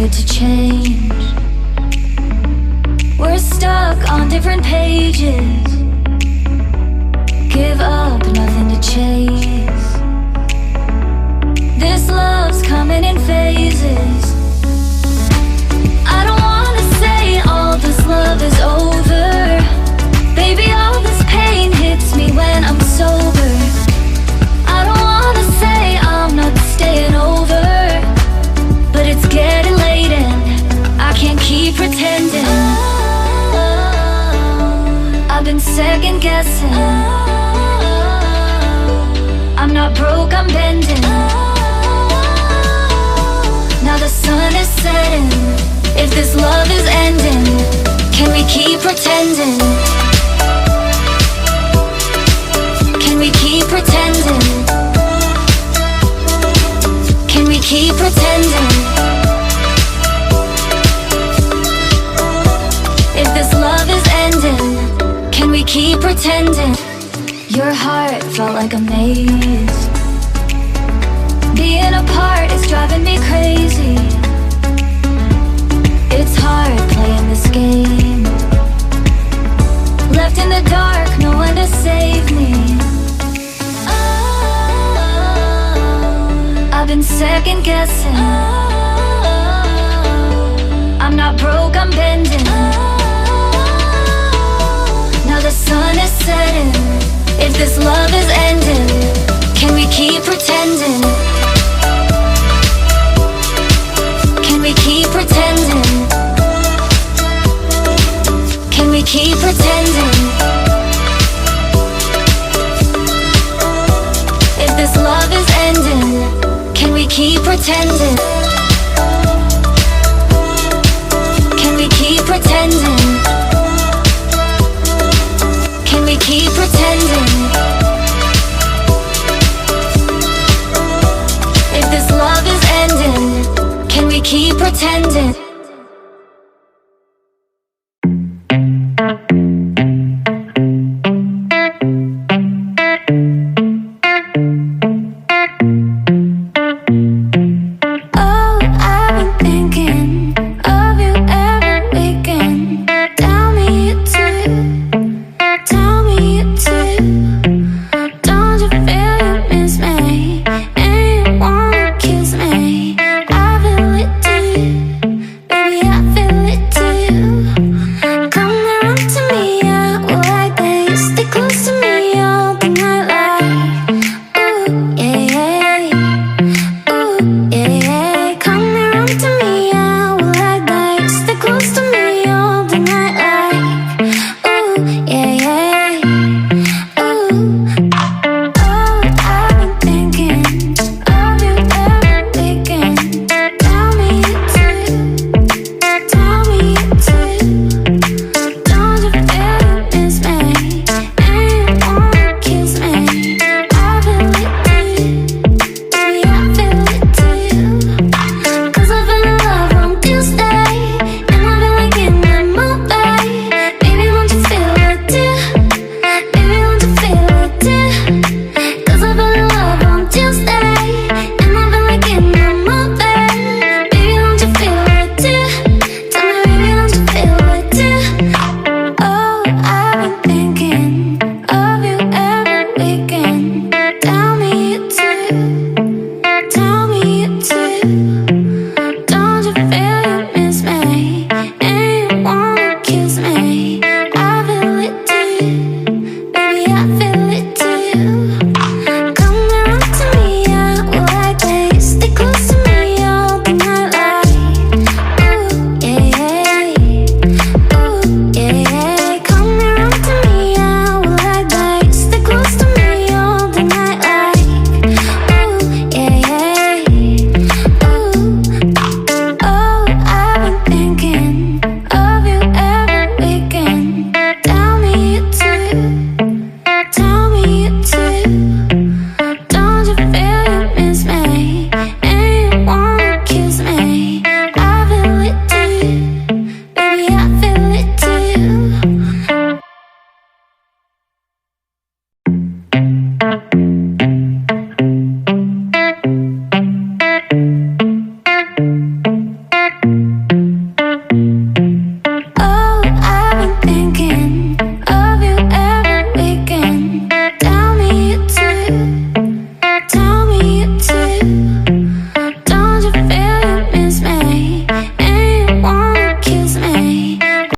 good to change. We're stuck on different pages. Give up, nothing to chase. This love's coming in phases. I don't wanna say all this love is over. Baby, all this pain hits me when I'm sober. I don't wanna say I'm not staying over, but it's getting late and I can't keep pretending. I've been second guessing. I'm not broke, I'm bending. Now the sun is setting. If this love is ending, can we keep pretending? Can we keep pretending? Can we keep pretending? If this love is ending, can we keep pretending? Your heart felt like a maze. Being apart is driving me crazy. It's hard playing this game. Left in the dark, no one to save me. I've been second guessing. I'm not broke, I'm bending. Now the sun is setting. If this love is ending, can we keep pretending? Can we keep pretending? Can we keep pretending? If this love is ending, can we keep pretending? Can we keep pretending? Can we keep pretending? If this love is ending, can we keep pretending?